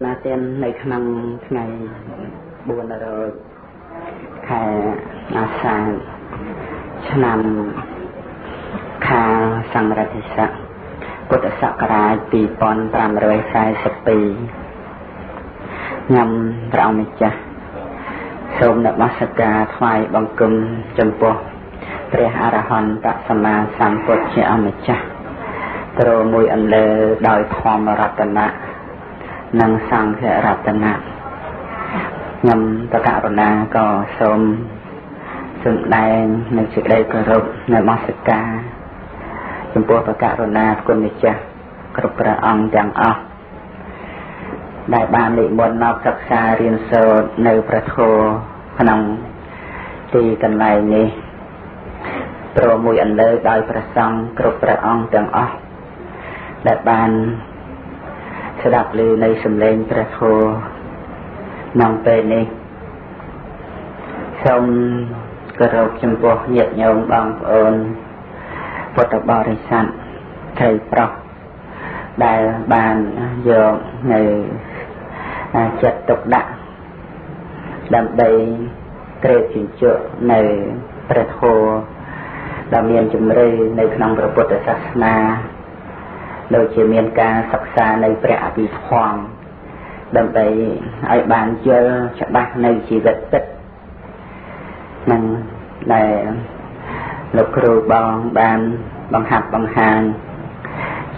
ណាទៀតនៅក្នុងថ្ងៃ400ខែអាសាឍឆ្នាំខាលសង្រិទ្ធិស័កពុទ្ធសករាជ2542ខ្ញុំព្រះអង្គម្ចាស់សូមនមស្ការថ្វាយបង្គំចំពោះព្រះអរហន្តសម្មាសម្ពុទ្ធជាអម្ចាស់ទ្រមួយអន្លើដោយធម្មរតនៈនិងសង្ឃរតនៈខ្ញុំតករុណាក៏សូមសម្ដែងនៅសេចក្តីគោរពនមស្ការចំពោះព្រះករុណាគុណម្ចាស់គ្រប់ព្រះអង្គទាំងអស់ដែលបាននិមន្តមកសិក្សារៀនសូត្រនៅព្រះធម៌ក្នុងទីកន្លែងនេះព្រមមួយអន្លើដោយព្រះសង្ឃគ្រប់ព្រះអង្គទាំងអស់ដែលបានស្ដាប់ឮនៃសំឡេងព្រះធម៌ក្នុងពេលនេះសូមគោរពចំពោះញាតិញោមបងប្អូនពុទ្ធបរិស័ទស្រីប្រុសដែលបានយកនៅចិត្តទុកដាក់ដើម្បីក្រេបជញ្ជក់នៅព្រះធម៌ដែលមានជំរឿនៅក្នុងព្រះពុទ្ធសាសនាដូចជាមានការសិក្សានៅព្រះអភិធម្មដើម្បីឲ្យបានយល់ច្បាស់នៅជីវិតពិតនឹងដែលលោកគ្រូបងបានបង្ហាត់បង្ហាញ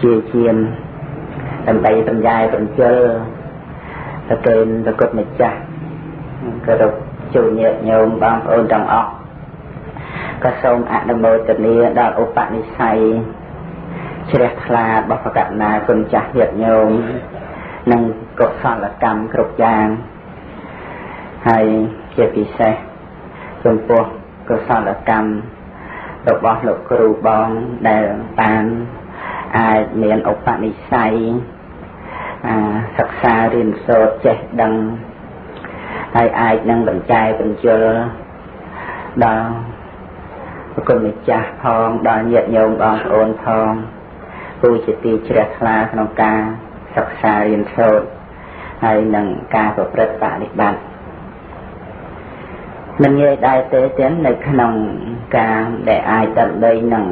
ជាជាមដើម្បីបញ្ញែបញ្ជលទៅគេប្រកបម្ចាស់គោរពជូនញាតិញោមបងប្អូនទាំងអស់ក៏សូមអនុមោទនាដល់ឧបនិស្ស័យជ្រះថ្លារបស់ព្រះករុណាគុណចាស់ញាតិញោមនិងកុសលកម្មគ្រប់យ៉ាងហើយជាពិសេសចំពោះកុសលកម្មរបស់លោកគ្រូបងដែលបានអាចមានឧបនិស្ស័យសិក្សារៀនសូត្រចេះដឹងហើយអាចនឹងបញ្ចែកបញ្ជលដល់ព្រះគុណម្ចាស់ផងដល់ញាតិញោមបងប្អូនផងគូជាទីជ្រះថ្លាក្នុងការសិក្សារៀនសូត្រហើយនឹងការប្រព្រឹត្តបប្រតិបត្តិមិនងាយដែរទេទាំងនៅក្នុងការដែលអាចដើម្បីនឹង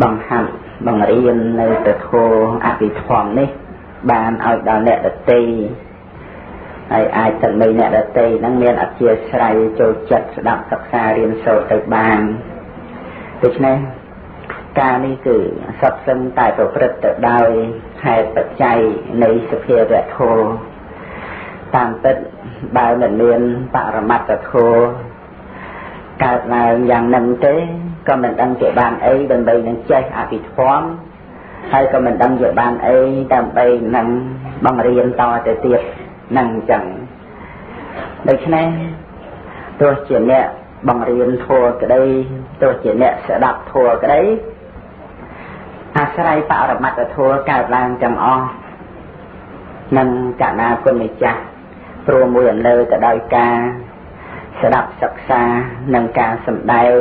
បង្ហាត់បង្រៀននៅព្រះធម៌អភិធម្មនេះបានឲ្យដល់អ្នកដទៃហើយអាចដើម្បីអ្នកដទៃនឹងមានអធិស្ឋានចូលចិត្តស្ដាប់សិក្សារៀនសូត្រទៅបានដូច្នេះការនេះគឺសពសឹងតែប្រព្រឹត្តទៅដោយហេតុបច្ច័យនៃសភាវៈធម៌តាមពិតបើមិនមានបរមត្តធម៌កើតឡើងយ៉ាងនឹងទេក៏មិនដឹងជាបានអីដើម្បីនឹងចេះអភិធម្មហើយក៏មិនដឹងជាបានអីដើម្បីនឹងបង្រៀនតទៅទៀតនឹងអញ្ចឹងដូច្នេះទោះជាអ្នកបង្រៀនធម៌ក្តីទោះជាអ្នកស្ដាប់ធម៌ក្តីអាស្រ័យបរមត្តធម៌កើតឡើងទាំងអស់នឹងកណ្ណាគុណម្ចាស់ព្រមមួយអន្លើទៅដោយការស្ដាប់សិក្សានិងការសម្ដែង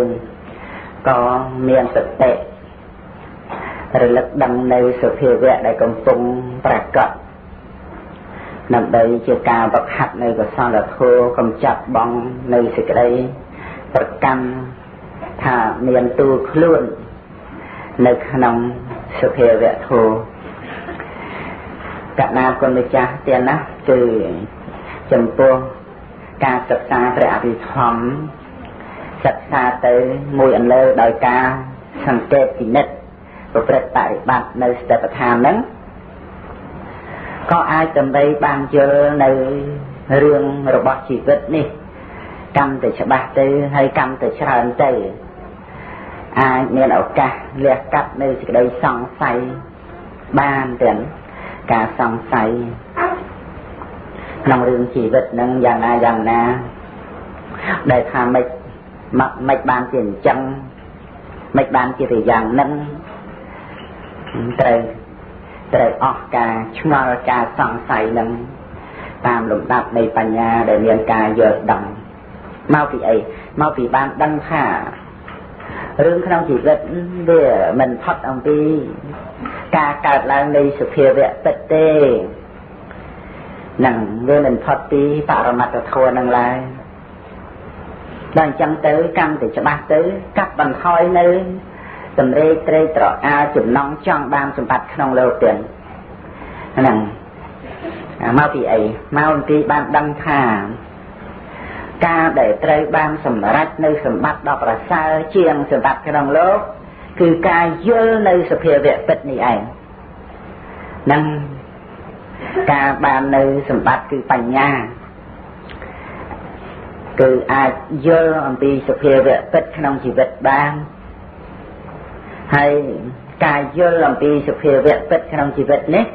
ក៏មានសតិរលឹកដឹងនៅសភាវៈដែលកំពុងប្រកបដើម្បីជាការវឹកហាត់នៅកុសលធម៌កំចាត់បងនៅសេចក្តីប្រកាន់ថាមានទូខ្លួននៅក្នុងសភាវៈធម៌កណ្ណាគុណម្ចាស់ទៀតណាគឺចំពោះការសិក្សាព្រះអភិធម្មសិក្សាទៅមួយអន្លើដោយការសង្កេតពិនិត្យប្រព្រឹត្តបរិបត្តិនៅស្ថិដ្ឋានហ្នឹងក៏អាចដើម្បីបានយល់នៅរឿងរបស់ជីវិតនេះកាន់តែច្បាស់ទៅហើយកាន់តែច្រើនទៅអាចមានឱកាសលះកាត់នៅសេចក្តីសង្ស័យបានទាំងការសង្ស័យក្នុងរឿងជីវិតនឹងយ៉ាងណាដែលថាមិនបានជាអញ្ចឹងមិនបានជាទៅយ៉ាងហ្នឹងត្រូវអស់ការឆ្ងល់ការសង្ស័យនឹងតាមលំដាប់នៃបញ្ញាដែលមានការយល់ដឹងមកពីអីមកពីបានដឹងថារឿងក្នុងជីវិតវាមិនផុតអំពី ការកើតឡើងនៃសភាវៈពិតទេនឹងវាមិនផុតពីបរមត្តធម៌នឹងឡើយដល់អញ្ចឹងទៅកម្មទៅច្បាស់ទៅកាត់បន្ថយនៅសម្រេចត្រេកត្រអាលចំណង់ចង់បានសម្បត្តិក្នុងលោកទាំងហ្នឹងមកពីអីមកពីបានដឹងថាការដែលត្រូវបានសម្រេចនៅសម្បត្តិដ៏ប្រសើរជាងសម្បត្តិក្នុងលោកគឺការយល់នៅសភាវៈពិតនេះឯងនឹងការបាននៅសម្បត្តិគឺបញ្ញាគឺអាចយល់អំពីសភាវៈពិតក្នុងជីវិតបានហើយការយល់អំពីសភាវៈពិតក្នុងជីវិតនេះ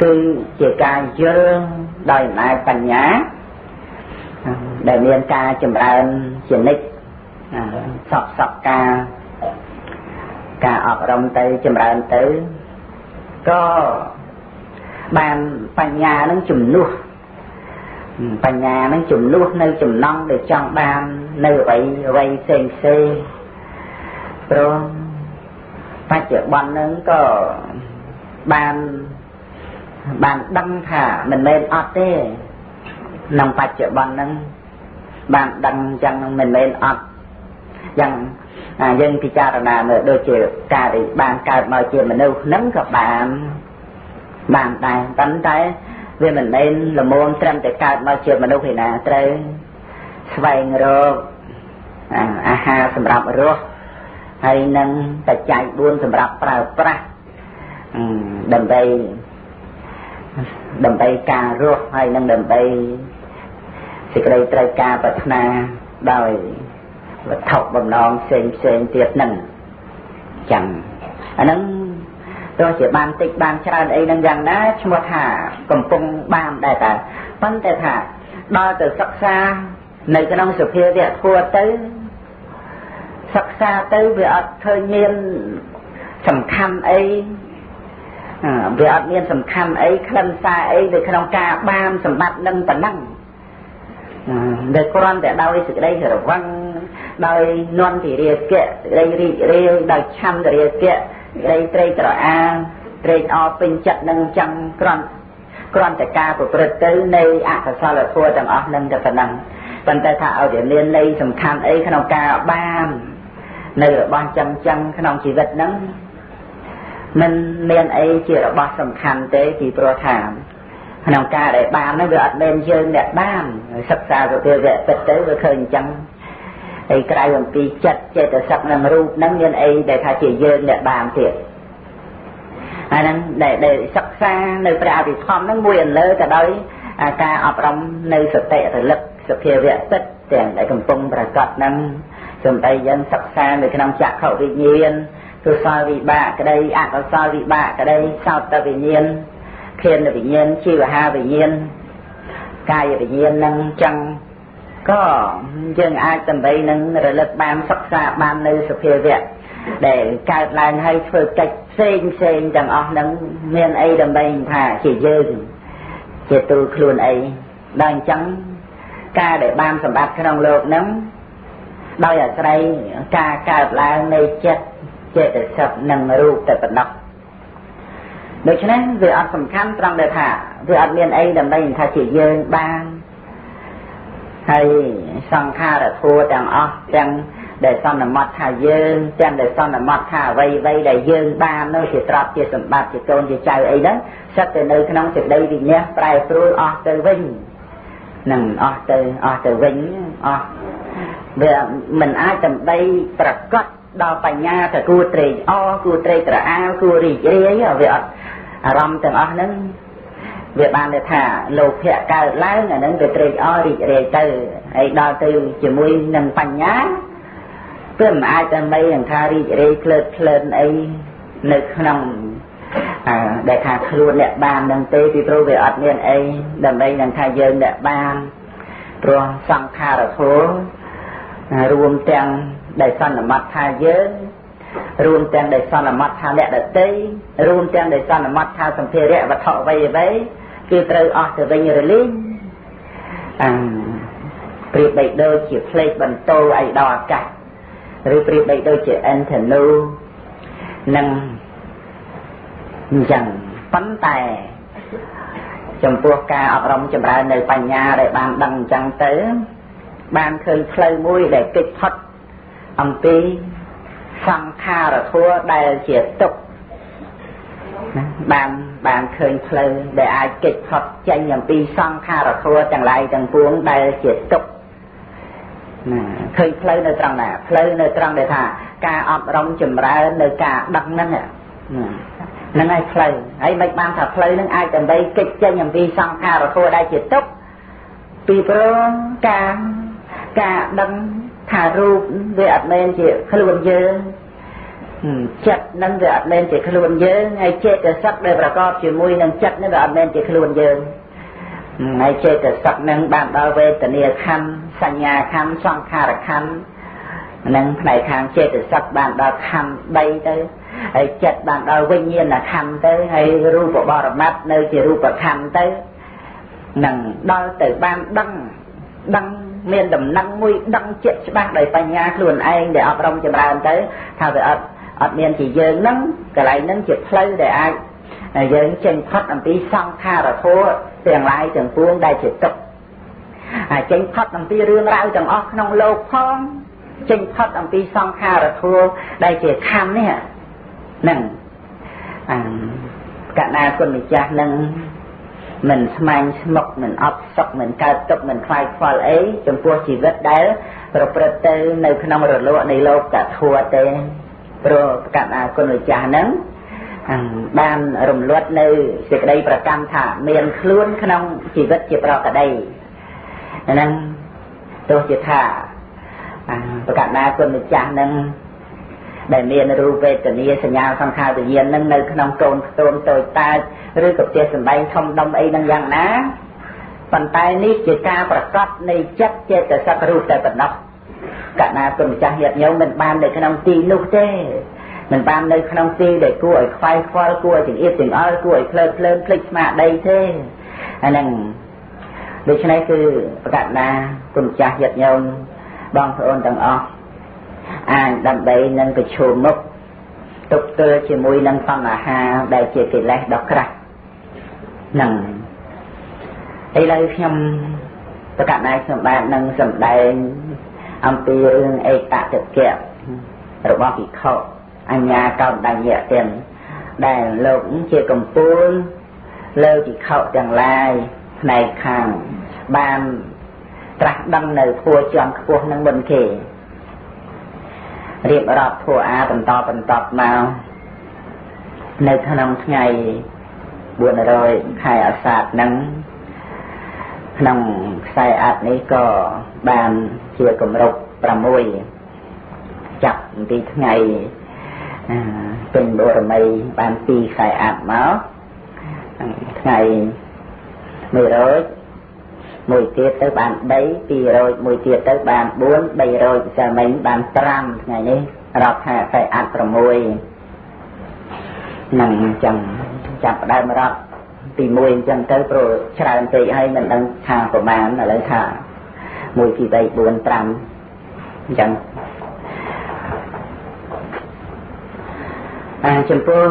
គឺជាការយល់ដោយអំណាចបញ្ញាដែលមានការចម្រើនជានិច្ចសពការអប់រំទៅចម្រើនទៅក៏បានបញ្ញានឹងជំនួសនៅចំណង់ដែលចង់បាននៅអ្វីផ្សេងព្រោះបច្ចុប្បន្ននឹងក៏បានដឹងថាមិនមែនអត់ទេក្នុងបច្ចុប្បន្នហ្នឹងបានដឹងចឹងមិនមែនអត់យ៉ាងយើងពិចារណាមើលដូចជាការដែលបានកើតមកជាមនុស្សហ្នឹងក៏បានដែរប៉ុន្តែវាមិនមែនល្មមត្រឹមតែកើតមកជាមនុស្សឯណាត្រូវស្វែងរកអាហារសម្រាប់រស់ហើយនឹងបច្ច័យ4សម្រាប់ប្រើប្រាស់ដើម្បីការរស់ហើយនឹងដើម្បីសេចក្តីត្រូវការប្រាថ្នាដោយវត្ថុបំណងផ្សេងទៀតហ្នឹងចឹងអាហ្នឹងទោះជាបានតិចបានច្រើនអីហ្នឹងយ៉ាងណាឈ្មោះថាកំពុងបានដែរតែប៉ុន្តែថាដល់ទៅសិក្សានៅក្នុងសភាវៈធម៌ទៅសិក្សាទៅវាអត់ឃើញមានសំខាន់អីវាអត់មានសំខាន់អីខ្លឹមសារអីនៅក្នុងការបានសម្បត្តិនឹងប៉ុណ្ណឹងដែលគ្រាន់តែដោយសេចក្តីស្រវឹងដោយនន្ទិរាគៈសេចក្តីរីករាយដោយឆន្ទរាគៈសេចក្តីត្រេកត្រអាលត្រេកអរពេញចិត្តនឹងចឹងគ្រាន់តែការប្រព្រឹត្តទៅនៃអកុសលធម៌ទាំងអស់នឹងតែប៉ុណ្ណឹងប៉ុន្តែថាឲ្យវាមានន័យសំខាន់អីក្នុងការបាននៅរបស់ចឹងក្នុងជីវិតហ្នឹងមិនមានអីជារបស់សំខាន់ទេពីព្រោះថាក្នុងការដែលបាននោះវាអត់មែនយើងអ្នកបានសិក្សាសភាវៈពិតទៅវាឃើញអញ្ចឹងហើយក្រៅអំពីចិត្តចេតសិកនិងរូបហ្នឹងមានអីដែលថាជាយើងអ្នកបានទៀតហើយហ្នឹងដែលសិក្សានៅព្រះអភិធម្មហ្នឹងមួយអន្លើទៅដោយការអប់រំនៅសតិរលឹកសភាវៈពិតទាំងដែលកំពុងប្រកបហ្នឹងសំដីយើងសិក្សានៅក្នុងចក្ខុវិញ្ញាណកុសលវិបាកក្តីអកុសលវិបាកក្តីសោតវិញ្ញាណឃានវិញ្ញាណជីវហាវិញ្ញាណកាយវិញ្ញាណនឹងចឹងក៏យើងអាចដើម្បីនឹងរលឹកបានសិក្សាបាននៅសភាវៈដែលកើតឡើងហើយធ្វើកិច្ចផ្សេងទាំងអស់នឹងមានអីដើម្បីថាជាយើងជាទូលខ្លួនអីដល់អញ្ចឹងការដែលបានសម្បត្តិក្នុងលោកនឹងដោយអាស្រ័យការកើតឡើងនៃចិត្តចេតសិកនិងរូបតែប៉ុណ្ណោះដូច្នេះវាអត់សំខាន់ត្រង់ដែលថាវាអត់មានអីដើម្បីថាជាយើងបានហើយសង្ខារធัวទាំងអស់ទាំងដែលសន្មតថាយើងទាំងដែលសន្មតថាអ្វីដែលយើងបាននោះជាទ្រព្យជាសម្បត្តិជាកូនជាចៅអីហ្នឹងសិតតែនៅក្នុងសេចក្តីវិញ្ញាណប្រែប្រួលអស់ទៅវិញនឹងអស់ទៅវិញវាមិនអាចដើម្បីប្រកបដល់បញ្ញាទៅគួរត្រេកអរគួរត្រេកត្រអាលគួររីករាយវាអត់អារម្មណ៍ទាំងអស់ហ្នឹងវាបានថាលោភៈកើតឡើងអាហ្នឹងវាត្រេកអររីករាយទៅហើយដល់ទៅជាមួយនឹងបញ្ញាវាមិនអាចដើម្បីនឹងថារីករាយក្លើនអីនៅក្នុងដែលថាខ្លួនអ្នកបាននឹងទេពីព្រោះវាអត់មានអីដើម្បីនឹងថាយើងអ្នកបានព្រោះសង្ខារធម៌រួមទាំងដែលសន្មតថាយើងរួមទាំងដែលសន្មតថាអ្នកដទៃរួមទាំងដែលសន្មតថាសម្ភារៈវត្ថុអ្វីគឺត្រូវអស់ទៅវិញរលីងប្រៀបបីដូចជាផ្លេកបន្ទោអីដល់អាកាសឬប្រៀបបីដូចជាអិនធនូ nâng dần phấn tài trong cuộc ca ở trong chùm ra nơi bà nhà để bàn đăng chẳng tới bàn khơi khơi mũi để kịch thuật ông tí sang kha rồi thua đây chỉ tục bàn khơi khơi để ai kịch thuật tranh nhầm pi sang kha rồi thua chẳng lại chẳng buông đây chỉ tục khơi khơi nơi trăng nè khơi nơi trăng để thả ca ở trong chùm ra nơi ca đăng nâng nè nâng ai khơi ấy mấy ban thả khơi nâng ai chẳng đây kịch tranh nhầm pi sang kha rồi thua đây chỉ tục pi pro ca đăng thả rụp về ạt men chỉ khơi luôn dơ chặt nâng về ạt men chỉ khơi luôn dơ ngay chết cái sắc đây bà có chỉ mùi nâng chặt nâng về ạt men chỉ khơi luôn dơ ngay chết cái sắc nâng bàn đo về tận địa khăn sanh nhà khăn xoang kha là khăn nâng này khăn chết cái sắc bàn đo khăn bay tới hay chặt bàn đo vinh nhiên là khăn tới hay rụp của bò mắt nơi chỉ rụp của khăn tới nâng đo từ ban đăng miền đầm năng mũi đăng chết bác đầy bánh nha luôn anh để ở trong chùm ra tới thao về ở miền chỉ dơ nâng cái lại nâng chết plei để ai dơ trên thoát làm tí xong tha rồi thua tiền lại chẳng buông đây chết tục trên thoát làm tí rương rau chẳng óc nông lô phong trên thoát làm tí xong tha rồi thua đây chết khăn nè nâng cả na con mình cha nâng mình mang mọc mình ấp sọc mình cao tục mình khai khoa ấy trong cuộc chỉ vật đấy rồi bật tới nơi không rồi lộ này lộ cả thua tê rồi cả con người cha nắng ban rồng luốt nơi việc đây và cam thả miền luôn không chỉ vật chỉ vào cả đây nên tôi chỉ thả cả con người cha nắng đại miền ru về tự nhiên sinh nhau sang khai tự nhiên nâng nơi không tôn tôi ta rư cục chia sầm bay không đông ấy nâng giang ná bàn tay ní chỉ ca và cắt này chất chia từ sắc ru từ phần nóc cả na cùng cha hiệp nhau mình ban để không ti nút thế mình ban nơi không ti để cua ở khoai khoai cua chừng yên chừng ơi cua ở lên click mà đây thế nên để cho nàyคือcả na cùng cha hiệp nhau bằng ôn tầng o đầm bay nâng cái chùm mốc tục tơ chỉ mùi nâng phong là ha đại chỉ kỳ lệ đọc ra nâng đây là phim tất cả này xong bạn nâng xong đây ông tì ương ấy tạ thực kiệm rồi bao bị khổ anh nhà cao đại nhẹ tiền đại lộc chỉ cầm buôn lâu chỉ khổ chẳng lai này khang ban trạc đăng nơi thua chọn cuộc nâng bình kìរៀបរាប់ធัวអាបន្តមកនៅក្នុងថ្ងៃ400ខែអាសាឍហ្នឹងក្នុងខ្សែអត្ថនេះក៏បានជាគម្រប់6ចាប់ពីថ្ងៃពេញបូរមីបាន2ខ្សែអត្ថមកថ្ងៃ100មួយទៀតទៅបាន3 200មួយទៀតទៅបាន4 300ចាំមិញបាន5ថ្ងៃនេះរាប់ថាខ្សែអត្ថ6នឹងចឹងចាប់ដើមរាប់ពី1អញ្ចឹងទៅព្រោះច្រើនពេកហើយមិនដឹងថាប្រមាណឥឡូវថា1 2 3 4 5អញ្ចឹងចំពោះ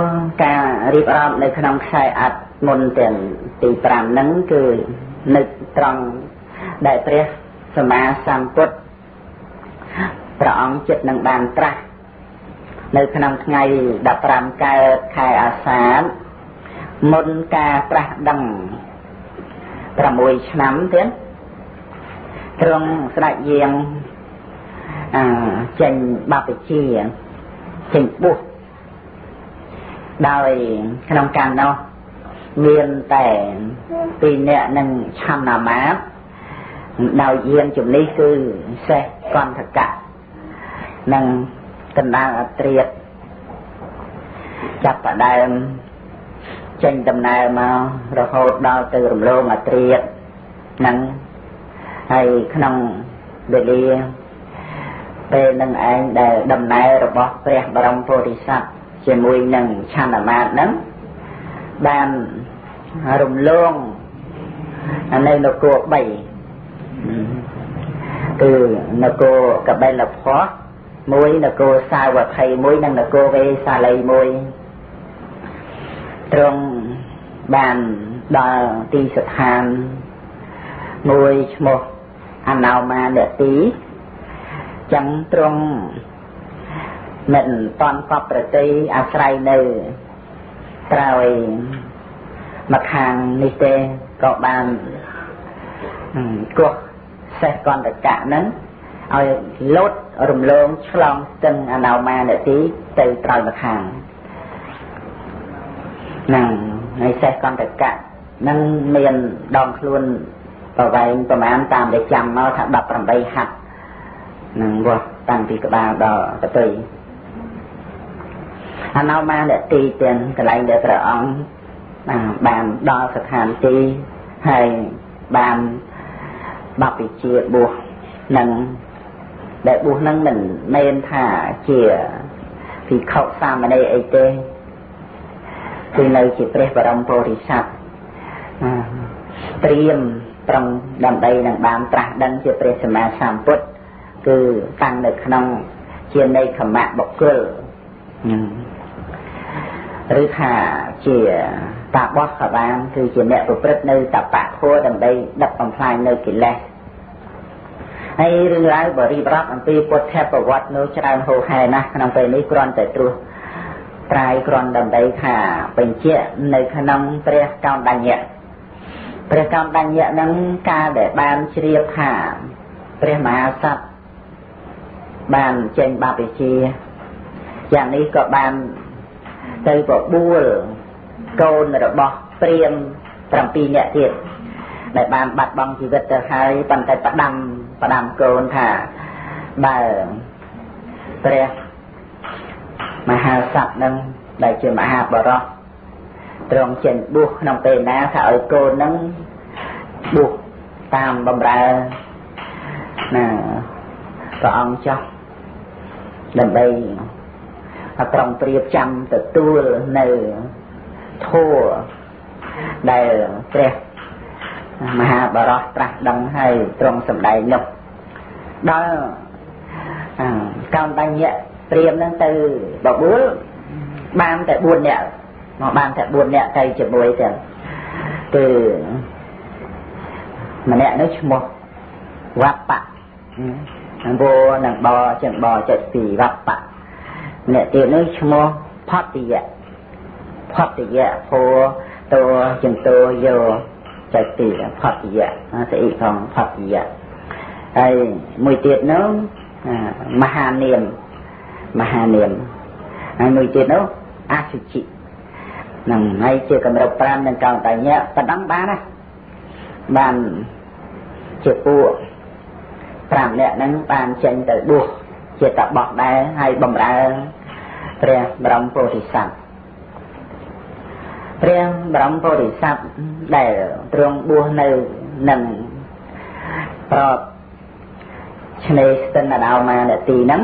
ការរៀបរាប់នៅក្នុងខ្សែអត្ថមុនទាំងទី5ហ្នឹងគឺនឹកត្រង់ដែលព្រះសម្មាសម្ពុទ្ធព្រះអង្គចិត្តនឹងបានត្រាស់នៅក្នុងថ្ងៃ15កើតខែអាសាឍមុនការត្រាស់ដឹង6ឆ្នាំទៀតទ្រង់ស្ដេចយាងចេញបព្វជិចេញបុស្សដោយក្នុងការនោះមានតែពីរនាក់នឹងឆន្ទមាត្រដោយយានជំនេះគឺសេះកន្ធកៈនិងកណ្ដាលអត្រាតចាប់ផ្ដើមចេញដំណើរមករហូតដល់ទៅរំលងអត្រាតនឹងហើយក្នុងវេលាពេលនឹងឯងដែលដំណើររបស់ព្រះបរមពុទ្ធិសត្វជាមួយនឹងឆន្ទមាត្រហ្នឹងបានរំលងនៅនគរ3គឺនគរកបិលភ័ក្រ មួយនគរសាវត្ថីមួយនិងនគរវេសាលីមួយទ្រង់បានដល់ទីស្ថានមួយឈ្មោះអនោមានទីចឹងទ្រង់មិនតាន់កប់ប្រតិអាស្រ័យនៅក្រោយមកខាងនេះទេក៏បានគោះសេះកន្តកៈហ្នឹងឲ្យលោតរំលងឆ្លងស្ទឹងអនោមានទីទៅក្រោយមកខាងហ្នឹងហើយសេះកន្តកៈហ្នឹងមានដងខ្លួនប្រវែងប្រមាណតាមដែលចាំមកថា18ហត្ថនឹងវាស់តាំងពីក្បាលដល់កតុយអនោមានទីទាំងកន្លែងដែលព្រះអង្គបានដល់ស្ថានទីហើយបានបព្វជិបួសនឹងដែលបួសនឹងមិនមែនថាជាភិក្ខុសាមណេរអីទេគឺនៅជាព្រះបរមពុរិស័ទត្រៀមប្រឹងដើម្បីនឹងបានត្រាស់ដឹងជាព្រះសម្មាសម្ពុទ្ធគឺតាំងនៅក្នុងជានៃខមៈបុគ្គលឬថាជាតាបោះខបានគឺជាអ្នកប្រព្រឹត្តនៅតបៈធម៌ដើម្បីដឹកបំផ្លាញនៅកិលេសហើយរឿងរ៉ាវបរិបទអំពីពុទ្ធប្រវត្តិនោះច្រើនហូរហែណាស់ក្នុងពេលនេះគ្រាន់តែត្រួសត្រាយគ្រាន់ដើម្បីថាបញ្ជាក់នៅក្នុងព្រះកោណ្ឌញ្ញៈព្រះកោណ្ឌញ្ញៈនឹងកាលដែលបានជ្រាបថាព្រះមហាសត្វបានចេញបព្វជិយ៉ាងនេះក៏បានទៅបបួលកូនរបស់ព្រាហ្មណ៍7នាក់ទៀតដែលបានបាត់បង់ជីវិតទៅហើយប៉ុន្តែផ្ដាំកូនថាបើព្រះមហាសត្វនឹងដែលជាមហាបរោះទ្រង់ចេញបួសក្នុងពេលណាថាឲ្យកូននឹងបួសតាមបម្រើណាព្រះអង្គចោះដើម្បីត្រង់ប្រៀបចាំទទួលនៅធម៌ដែលព្រះមហាបរោះត្រាស់ដឹងហើយទ្រង់សម្ដែងនោះដល់កោណ្ឌញ្ញៈព្រាហ្មណ៍នឹងទៅបបួលបានតែ4នាក់មកបានតែ4នាក់ទៅជាមួយទាំងគឺម្នាក់នោះឈ្មោះវត្តបៈនឹងបោនឹងបចឹងបចិត្តពីវត្តបៈអ្នកទៀតនោះឈ្មោះផតតិយៈពោតោចន្ទោយោចិត្តពីផតតិយៈស្អីផងផតតិយៈហើយមួយទៀតនោះមហានាមហើយមួយទៀតនោះអសុជិនឹងហើយជាកម្រិត5នឹងកោណ្ឌញ្ញៈប៉ុណ្ណឹងបានណាបានជាពួក5នាក់ហ្នឹងបានចេញទៅបួសជាតបោះដែរហើយបម្រើព្រះបរមពុរិស័ទព្រះបរមពុរិស័ទដែលទ្រង់បួសនៅនឹងប្រតឆ្នេរស្ទឹងអនោមានទីហ្នឹង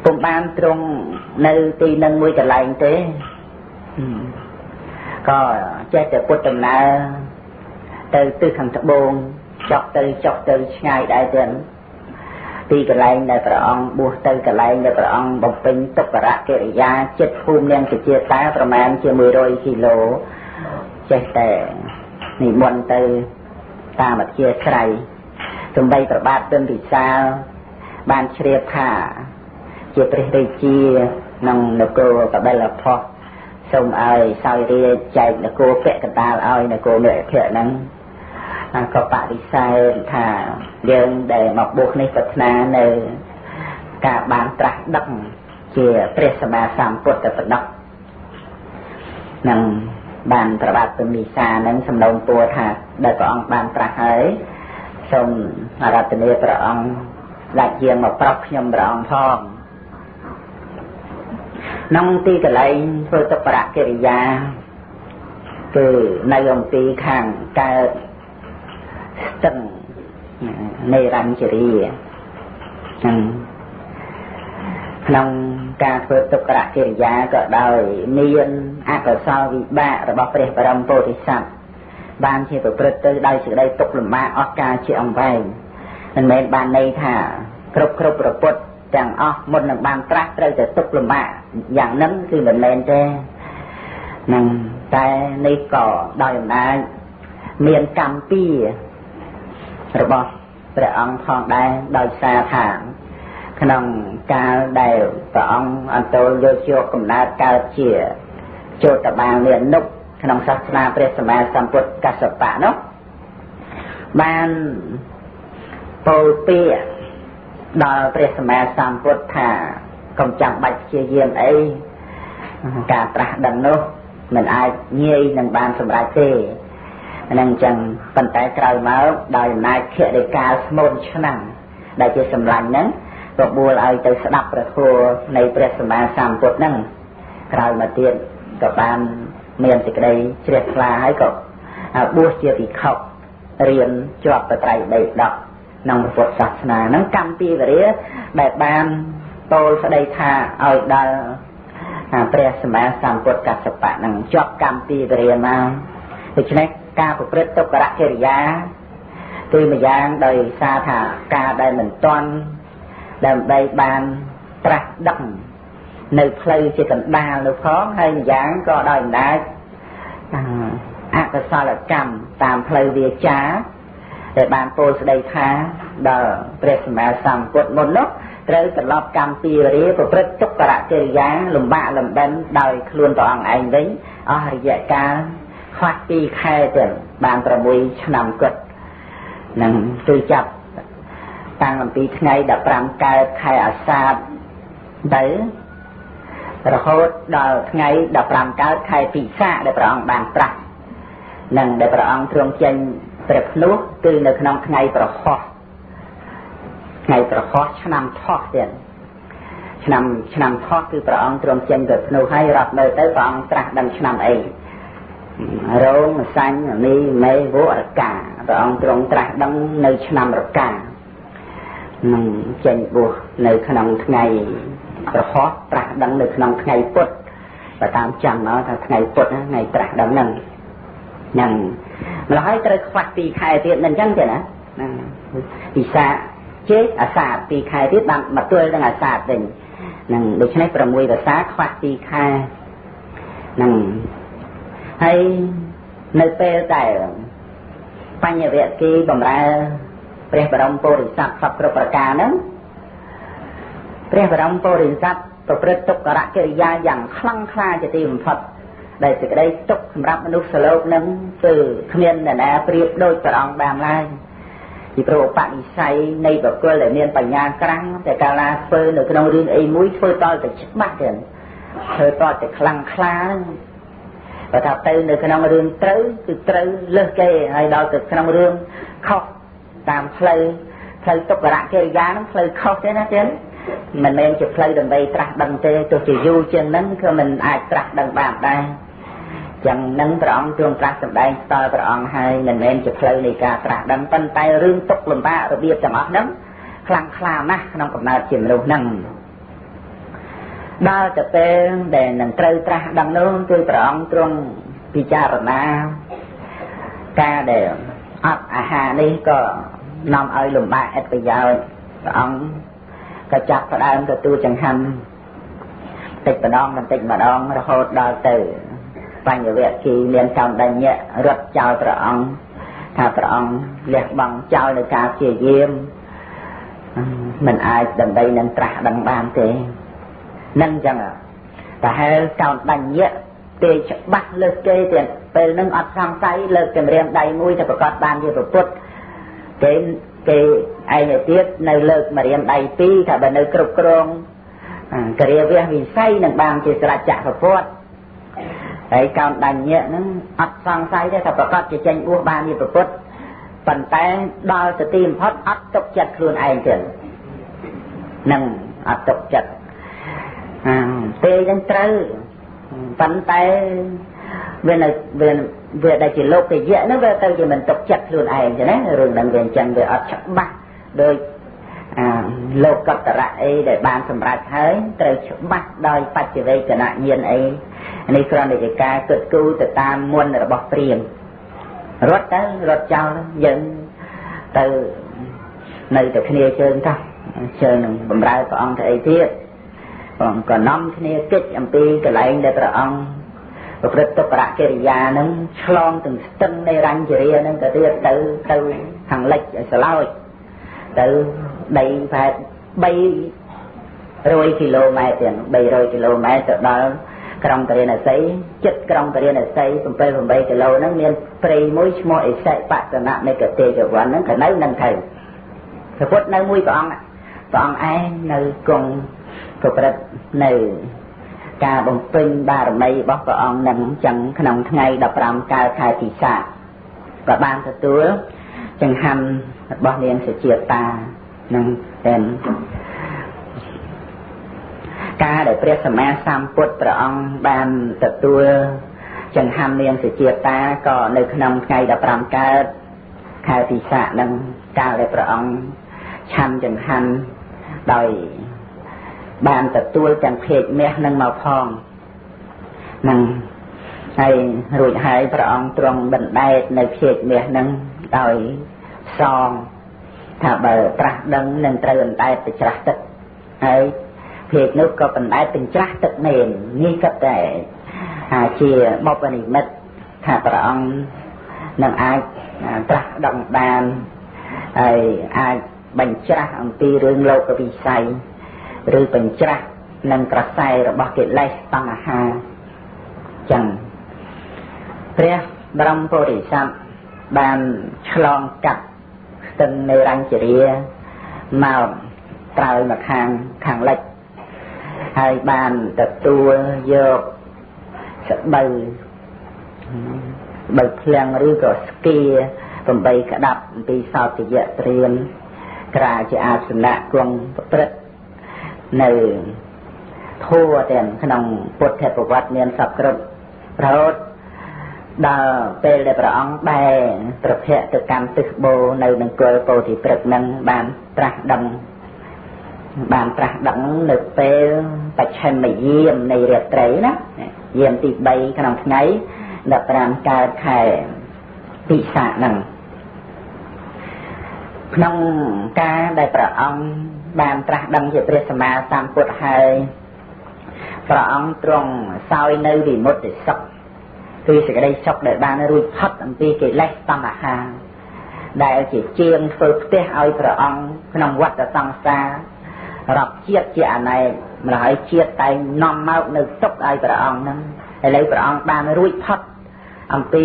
ពុំបានទ្រង់នៅទីនឹងមួយកន្លែងទេក៏ចេះតែពុទ្ធដំណើរទៅទិសខាងត្បូងចុះទៅឆ្ងាយដែរទៀតទីកន្លែងដែលព្រះអង្គបួសទៅកន្លែងដែលព្រះអង្គបំពេញទុក្ករកិរិយាចិត្តភូមិនាងជាតាប្រមាណជា100គីឡូចេះតែនិមន្តទៅតាមអធិស្រ័យសំបីប្របាទទិនពិសាលបានជ្រាបថាជាព្រះរាជាក្នុងនគរកបិលភពសូមឲ្យសោយរាជចែកនគរពាក់កណ្ដាលឲ្យនគរមេភៈហ្នឹងក៏បដិសេធថាយើងដែលមកបួសនេះប្រាថ្នានៅការបានត្រាស់ដឹងជាព្រះសម្មាសម្ពុទ្ធតែប៉ុណ្ណោះនឹងបានប្របាទទិនីសានឹងសំណូមពរថាដែលព្រះអង្គបានត្រាស់ហើយសូមអារាធនាព្រះអង្គដាច់យាងមកប្រាប់ខ្ញុំព្រះអង្គផងក្នុងទីកន្លែងធ្វើទុក្ករកិរិយាគឺនៅអំពីខាងកើតស្ទឹងនៃរញ្ជរីក្នុងការធ្វើទុក្ករកិរិយាក៏ដោយមានអកុសលវិបាករបស់ព្រះបរមពុរិស័ទបានជាប្រព្រឹត្តទៅដោយសេចក្តីទុក្ខលំបាកអស់កលជាអង្វែងមិនមែនបានន័យថា គ្រប់ប្រពុតទាំងអស់មុននឹងបានត្រាស់ត្រូវតែទុកលំបាកយ៉ាងហ្នឹងគឺមិនមែនទេនឹងតែនេះក៏ដោយអំណាចមានកម្មពីរបស់ព្រះអង្គផងដែរដោយសារថាក្នុងកាលដែលព្រះអង្គអន្តរយកយកកំណើតកើតជាចោតបាលមាននុកក្នុងសាសនាព្រះសម្មាសម្ពុទ្ធកស្សបៈនោះបានពោលពាក្យដល់ព្រះសម្មាសម្ពុទ្ធថាកុំចាំបាច់ព្យាយាមអីការត្រាស់ដឹងនោះមិនអាចងាយនឹងបានសម្រេចទេហ្នឹងអញ្ចឹងប៉ុន្តែក្រោយមកដោយអំណាចខរិកាលស្មូនឆ្នាំដែលជាសម្លាញ់ហ្នឹងក៏បួលឲ្យទៅស្ដាប់ព្រះធម៌នៃព្រះសម្មាសម្ពុទ្ធហ្នឹងក្រោយមកទៀតក៏បានមានសេចក្តីជ្រះថ្លាហើយក៏បួសជាភិក្ខុរៀនជាប់បត្រៃបិដកក្នុងពុទ្ធសាសនាហ្នឹងកម្មពីវរាដែលបានពោលស្ដីថាឲ្យដល់ព្រះសម្មាសម្ពុទ្ធកស្សបៈហ្នឹងជាប់កម្មពីវរាមកដូច្នេះការប្រព្រឹត្តទុក្ករកិរិយាគឺម្យ៉ាងដោយសារថាការដែលមិនទាន់ដើម្បីបានត្រាស់ដឹងនៅផ្លូវជាកណ្ដាលនោះផងហើយម្យ៉ាងក៏ដោយអំណាចអកុសលកម្មតាមផ្លូវវាចាដែលបានពោលស្ដីថាដល់ព្រះសម្មាសម្ពុទ្ធមុននោះត្រូវត្រឡប់កម្មពីវរាប្រព្រឹត្តទុក្ករកិរិយាលំបាកលំបិនដោយខ្លួនព្រះអង្គឯងវិញអស់រយៈកាលខ្វះ2ខែទៅបាន6ឆ្នាំគត់នឹងគឺចាប់តាំងពីថ្ងៃ15កើតខែអាសាឍទៅរហូតដល់ថ្ងៃ15កើតខែពិសាខដែលព្រះអង្គបានត្រាស់នឹងដែលព្រះអង្គទ្រង់ចេញព្រះភ្នោះគឺនៅក្នុងថ្ងៃប្រហោះឆ្នាំថោះទៀតឆ្នាំថោះគឺព្រះអង្គទ្រង់ចេញព្រះភ្នោះហើយរាប់មើលទៅព្រះអង្គត្រាស់ដឹងឆ្នាំអីរោងសាញ់មីមេវរកាព្រះអង្គទ្រង់ត្រាស់ដឹងនៅឆ្នាំរកានឹងចេញបួសនៅក្នុងថ្ងៃប្រហោះត្រាស់ដឹងនៅក្នុងថ្ងៃពុទ្ធបើតាមចាំមកថាថ្ងៃពុទ្ធថ្ងៃត្រាស់ដឹងហ្នឹងម្ល៉េះហើយត្រូវខ្វះ2ខែទៀតមិនអញ្ចឹងទេណាពិសាជេកអាសាឍ2ខែទៀតបានមកទល់នឹងអាសាឍវិញនឹងដូច្នេះ6វស្សាខ្វះ2ខែនឹងហើយនៅពេលដែលបញ្ញវគិបម្រើព្រះបរមពុរិស័ទសពគ្រប់ប្រការហ្នឹងព្រះបរមពុរិស័ទប្រព្រឹត្តទុក្ករកិរិយាយ៉ាងខ្លាំងក្លាជាទីបំផុតដែលសេចក្តីទុក្ខសម្រាប់មនុស្សលោកហ្នឹងគឺគ្មានអ្នកណាប្រៀបដូចព្រះអង្គបានឡើយពីព្រោះឧបនិស្ស័យនៃបុគ្គលដែលមានបញ្ញាក្រាំងតែកាលណាធ្វើនៅក្នុងរឿងអីមួយធ្វើតតែច្បាស់ទៀតធ្វើតតែខ្លាំងក្លាបើថាទៅនៅក្នុងរឿងត្រូវគឺត្រូវលើសគេហើយដល់ទៅក្នុងរឿងខុសតាមផ្លូវទុក្ករកិរិយាហ្នឹងផ្លូវខុសទេណាទៀតមិនមែនជាផ្លូវដើម្បីត្រាស់ដឹងទេទោះជាយូរជាងហ្នឹងក៏មិនអាចត្រាស់ដឹងបានដែរចឹងនឹងព្រះអង្គទ្រង់ត្រាស់សម្ដែងស្ទល់ព្រះអង្គហើយមិនមែនជាផ្លូវនៃការត្រាស់ដឹងប៉ុន្តែរឿងទុក្ខលំបាករបៀបទាំងអស់ហ្នឹងខ្លាំងក្លាណាស់ក្នុងកំណើតជាមនុស្សហ្នឹងដល់ទៅពេលដែលនឹងត្រូវត្រាស់ដឹងនោះគឺព្រះអង្គទ្រង់ពិចារណាការដែលអត់អាហារនេះក៏នាំឲ្យលំបាកឥតប្រយោជន៍ព្រះអង្គក៏ចាប់ផ្ដើមទទួលចង្ហាន់បន្តិចម្ដងរហូតដល់ទៅបញ្ញវគិមានកម្មដញ្ញៈរត់ចោលព្រះអង្គថាព្រះអង្គលះបង់ចោលនៅការព្យាយាមមិនអាចដើម្បីនឹងត្រាស់ដឹងបានទេនឹងចឹងតែហេតុកោនដញ្ញៈទេច្បាស់លើកគេទៀតពេលនឹងអត់សង្ស័យលើកចម្រៀងដៃមួយទៅប្រកាសបានជាពុទ្ធគេឯងទៀតនៅលើកម្រៀងដៃពីរថាបើនៅគ្រប់គ្រងគរិយាវៈវិស័យនឹងបានជាស្រេចចក្រពតហើយកោនដញ្ញៈហ្នឹងអត់សង្ស័យទេថាប្រកាសជាចេញបួសបានជាពុទ្ធប៉ុន្តែដល់ទៅទីបំផុតអត់ទុកចិត្តខ្លួនឯងទេនឹងអត់ទុកចិត្តពេលហ្នឹងត្រូវប៉ុន្តែវាដែលជាលោកតយៈនោះវាទៅជាមិនទុកចិត្តខ្លួនឯងទេណារឿងហ្នឹងវាអញ្ចឹងវាអត់ច្បាស់ដោយលោកកតរៈអីដែលបានសម្រេចហើយត្រូវច្បាស់ដោយបច្ចវេកនញ្ញាណអីនេះគ្រាន់តែជាការគិតគូរទៅតាមមុនរបស់ព្រាហ្មណ៍រត់ចោលយើងទៅនៅតែគ្នាជើងទៅ chơi bầm rai của ông thầy thiết còn năm kia kích âm pi cái lại để para ông và rất tốt para cái gia nó chlong từng tân đây ranh chỉ nên cái tiết từ thằng lệch sẽ lao từ đây phải bay rồi km tiền bay rồi km từ đó trong cái này xây chất trong cái này xây from bay cái lâu nó miền prey mỗi mỗi xây bát cái nặng này cái tê cho quán nó cái nấy nâng thầy cái phút nơi mũi con ai nơi cùng phục đất nơi cả bồng pin ba mây bóc của ông nằm chẳng nòng ngày đập làm cao khai thị xã và ban thật túi chẳng hầm bao niên sẽ chia ta nâng tên ca đểព្រះសម្មាសម្ពុទ្ធព្រះអង្គបានទទួលចង្ហាន់នាងសុជាតាក៏នៅក្នុងថ្ងៃ15កើតខែពិសាខនឹងកាលដែលព្រះអង្គឆាន់ចង្ហាន់ដោយបានទទួលទាំងភេទមាសនឹងមកផងនឹងហើយរួចហើយព្រះអង្គទ្រង់បណ្ដែតនៅភេទមាសនឹងដោយសងថាបើត្រាស់ដឹងនឹងត្រូវបណ្ដែតទៅច្រាស់ទឹកហើយភេទនោះក៏បណ្ដែតទាំងច្រាស់ទឹកមែននេះក៏តែជាបុព្វនិមិត្តថាព្រះអង្គនឹងអាចត្រាស់ដឹងបានហើយអាចបញ្ច្រាស់អំពីរឿងលោកវិស័យឬបញ្ច្រាស់នឹងក្រសែរបស់កិលេសតណ្ហាចឹងព្រះបរមពុរិស័ទបានឆ្លងកាត់ស្ទឹងនៃរញ្ជរាមកត្រើយមកខាងលិចហើយបានទទួលយកស្បូវភ្លៀងឬក៏ស្គី8ក្តាប់អំពីសោតយៈត្រៀមក្រាជាអាសនៈគង់ប្រព្រឹត្តនៅធัวទាំងក្នុងពុទ្ធប្រវត្តិមានសពគ្រប់រហូតដល់ពេលដែលព្រះអង្គបែរប្រភពទៅកម្មទិសបូនៅនឹងគល់ពោធិព្រឹក្សនឹងបានត្រាស់ដឹងនៅពេលបច្ឆិមយាមនៃរាត្រីណាយាមទី3ក្នុងថ្ងៃ15កើតខែពិសាខហ្នឹងក្នុងការដែលព្រះអង្គបានត្រាស់ដឹងជាព្រះសម្មាសម្ពុទ្ធហើយព្រះអង្គទ្រង់សោយនៅវិមុតតិសុខគឺសេចក្តីសុខដែលបានរួចផុតអំពីកិលេសតណ្ហាដែលជាជាងធ្វើផ្ទះឲ្យព្រះអង្គក្នុងវដ្តសង្សាររាប់ជាតិជាអនេកម្ល៉េះជាតិតែនាំមកនៅទុកឲ្យព្រះអង្គហ្នឹងឥឡូវព្រះអង្គបានរួចផុតអំពី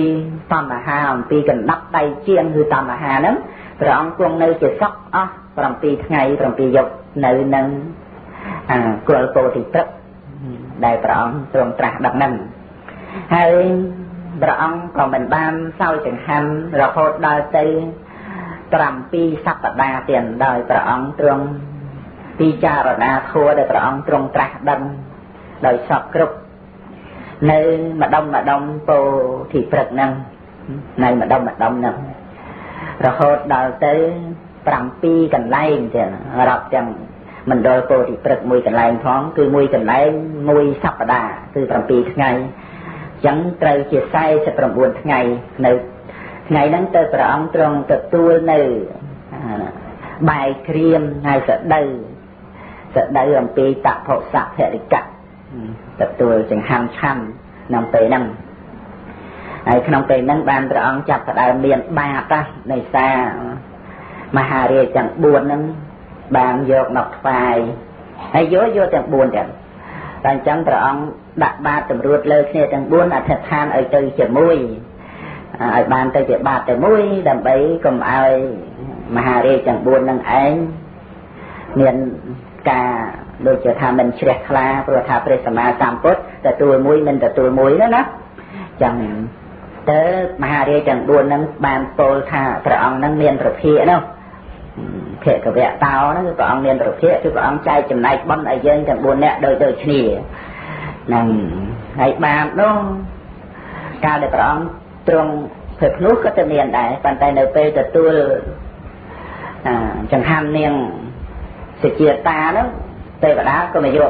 តណ្ហាអំពីកណ្ដាប់ដៃជាងគឺតណ្ហាហ្នឹងព្រះអង្គគង់នៅជាសុខអស់7ថ្ងៃ7យប់នៅនឹងគល់ពោធិព្រឹក្សដែលព្រះអង្គទ្រង់ត្រាស់ដឹងហ្នឹងហើយព្រះអង្គក៏មិនបានសោយចង្ហាន់រហូតដល់ទៅ7សប្តាហ៍ទៀតដោយព្រះអង្គទ្រង់ពិចារណាធម៌ដែលព្រះអង្គទ្រង់ត្រាស់ដឹងដោយសពគ្រប់នៅម្ដុំពោធិព្រឹក្សហ្នឹងនៅម្ដុំហ្នឹងរហូតដល់ទៅ7កន្លែងទៀតរាប់ទាំងមណ្ឌលពោធិព្រឹក្សមួយកន្លែងផងគឺមួយកន្លែង1សប្តាហ៍គឺ7ថ្ងៃអញ្ចឹងត្រូវជា49ថ្ងៃនៅថ្ងៃហ្នឹងទៅព្រះអង្គទ្រង់ទទួលនៅបាយក្រៀមហើយសដៅអំពីតភុសៈភរិកៈទទួលចង្ហាន់ឆាន់ក្នុងពេលហ្នឹងហើយក្នុងពេលហ្នឹងបានព្រះអង្គចាប់ផ្ដើមមានបាតនៃសារមហារាជទាំង4ហ្នឹងបានយកមកថ្វាយហើយយកទាំង4ទាំងតែអញ្ចឹងព្រះអង្គដាក់បាតតម្រួតលើគ្នាទាំង4អធិដ្ឋានឲ្យទៅជាមួយឲ្យបានទៅជាបាតតែមួយដើម្បីកុំឲ្យមហារាជទាំង4ហ្នឹងឯងមានការដូចជាថាមិនជ្រះថ្លាព្រោះថាព្រះសម្មាសម្ពុទ្ធទទួលមួយមិនទទួលមួយណាចឹងទៅមហារាជទាំង4ហ្នឹងបានពោលថាព្រះអង្គហ្នឹងមានប្រភិយនោះភគវៈតោហ្នឹងគឺព្រះអង្គមានប្រភិយគឺព្រះអង្គចែកចំណែកបុណ្យឲ្យយើងទាំង4នាក់ដូចគ្នាហ្នឹងហើយបាននោះកាលដែលព្រះអង្គទ្រង់ធ្វើភ្នោះក៏ទៅមានដែរប៉ុន្តែនៅពេលទទួលចង្ហាន់នាងសុជាតានោះទេវតាក៏មកយក